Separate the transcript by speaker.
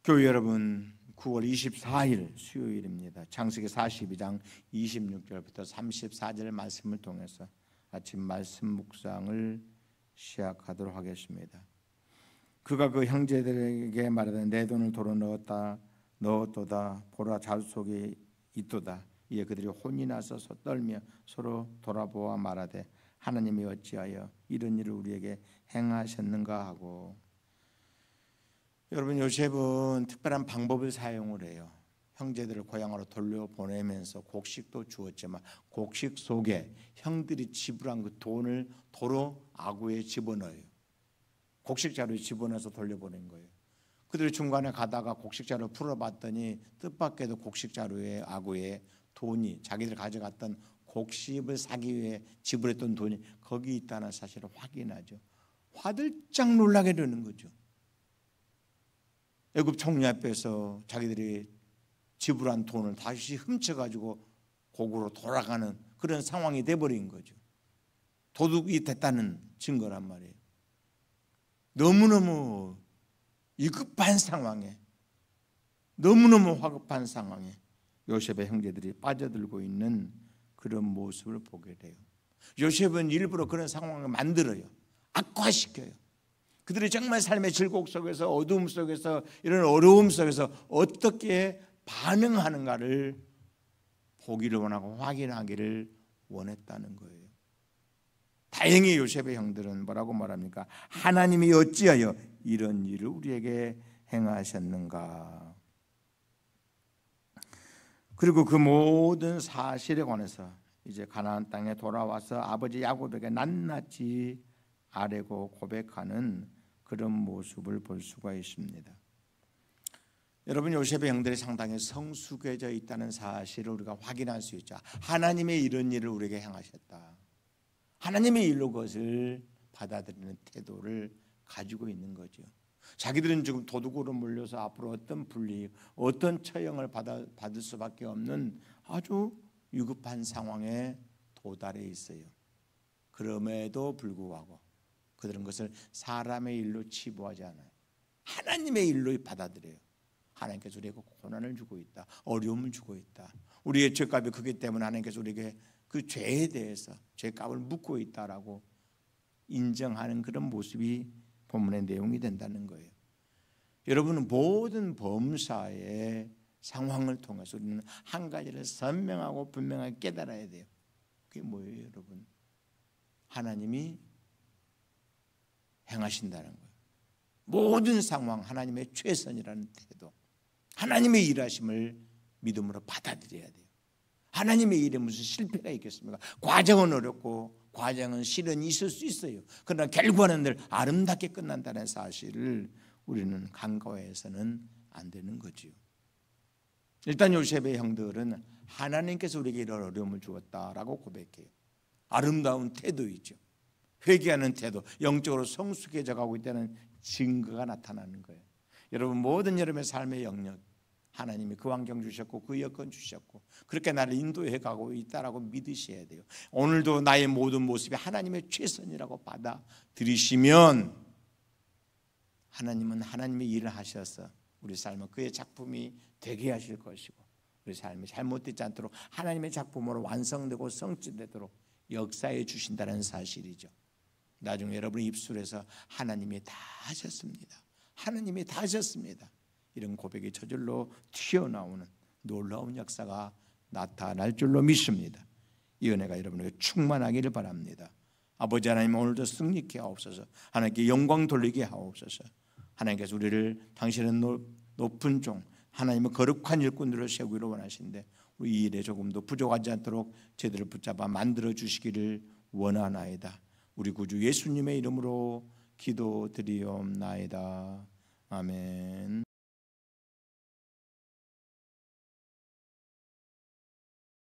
Speaker 1: 교회 여러분, 9월 24일 수요일입니다. 창세기 42장 26절부터 34절 말씀을 통해서 아침 말씀 묵상을 시작하도록 하겠습니다. 그가 그 형제들에게 말하되 내 돈을 도로 넣었도다. 보라, 자루속에 있도다. 이에 그들이 혼이 나서 떨며 서로 돌아보아 말하되 하나님이 어찌하여 이런 일을 우리에게 행하셨는가 하고. 여러분, 요셉은 특별한 방법을 사용을 해요. 형제들을 고향으로 돌려보내면서 곡식도 주었지만 곡식 속에 형들이 지불한 그 돈을 도로 아구에 집어넣어요. 곡식자루에 집어넣어서 돌려보낸 거예요. 그들이 중간에 가다가 곡식자루를 풀어봤더니 뜻밖에도 곡식자루에 아구에 돈이, 자기들 가져갔던 곡식을 사기 위해 지불했던 돈이 거기 있다는 사실을 확인하죠. 화들짝 놀라게 되는 거죠. 애굽 총리 앞에서 자기들이 지불한 돈을 다시 훔쳐가지고 고국으로 돌아가는 그런 상황이 돼버린 거죠. 도둑이 됐다는 증거란 말이에요. 너무너무 위급한 상황에, 너무너무 화급한 상황에 요셉의 형제들이 빠져들고 있는 그런 모습을 보게 돼요. 요셉은 일부러 그런 상황을 만들어요. 악화시켜요. 그들이 정말 삶의 질곡 속에서, 어두움 속에서, 이런 어려움 속에서 어떻게 반응하는가를 보기를 원하고 확인하기를 원했다는 거예요. 다행히 요셉의 형들은 뭐라고 말합니까? 하나님이 어찌하여 이런 일을 우리에게 행하셨는가. 그리고 그 모든 사실에 관해서 이제 가나안 땅에 돌아와서 아버지 야곱에게 낱낱이 아뢰고 고백하는 그런 모습을 볼 수가 있습니다. 여러분, 요셉의 형들이 상당히 성숙해져 있다는 사실을 우리가 확인할 수 있죠. 하나님의 이런 일을 우리에게 행하셨다. 하나님의 일로 그것을 받아들이는 태도를 가지고 있는 거죠. 자기들은 지금 도둑으로 몰려서 앞으로 어떤 불이익, 어떤 처형을 받을 수밖에 없는 아주 위급한 상황에 도달해 있어요. 그럼에도 불구하고 그들은 그것을 사람의 일로 치부하지 않아요. 하나님의 일로 받아들여요. 하나님께서 우리에게 고난을 주고 있다, 어려움을 주고 있다. 우리의 죄값이 크기 때문에 하나님께서 우리에게 그 죄에 대해서 죄값을 묻고 있다라고 인정하는 그런 모습이 본문의 내용이 된다는 거예요. 여러분은 모든 범사의 상황을 통해서 우리는 한 가지를 선명하고 분명하게 깨달아야 돼요. 그게 뭐예요, 여러분? 하나님이 행하신다는 거예요. 모든 상황 하나님의 최선이라는 태도, 하나님의 일하심을 믿음으로 받아들여야 돼요. 하나님의 일에 무슨 실패가 있겠습니까? 과정은 어렵고 과정은 실현이 있을 수 있어요. 그러나 결과는 늘 아름답게 끝난다는 사실을 우리는 간과해서는 안 되는 거지요. 일단 요셉의 형들은 하나님께서 우리에게 이런 어려움을 주었다라고 고백해요. 아름다운 태도이죠. 회개하는 태도, 영적으로 성숙해져 가고 있다는 증거가 나타나는 거예요. 여러분, 모든 여러분의 삶의 영역, 하나님이 그 환경 주셨고 그 여건 주셨고 그렇게 나를 인도해 가고 있다라고 믿으셔야 돼요. 오늘도 나의 모든 모습이 하나님의 최선이라고 받아들이시면 하나님은 하나님의 일을 하셔서 우리 삶은 그의 작품이 되게 하실 것이고 우리 삶이 잘못되지 않도록 하나님의 작품으로 완성되고 성취되도록 역사해 주신다는 사실이죠. 나중에 여러분의 입술에서 하나님이 다 하셨습니다, 하나님이 다 하셨습니다, 이런 고백이 저절로 튀어나오는 놀라운 역사가 나타날 줄로 믿습니다. 이 은혜가 여러분에게 충만하기를 바랍니다. 아버지 하나님, 오늘도 승리케 하옵소서. 하나님께 영광 돌리게 하옵소서. 하나님께서 우리를 당신의 높은 종, 하나님의 거룩한 일꾼들을 세우기를 원하시는데 우리 이 일에 조금도 부족하지 않도록 제대로 붙잡아 만들어 주시기를 원하나이다. 우리 구주 예수님의 이름으로 기도드리옵나이다. 아멘.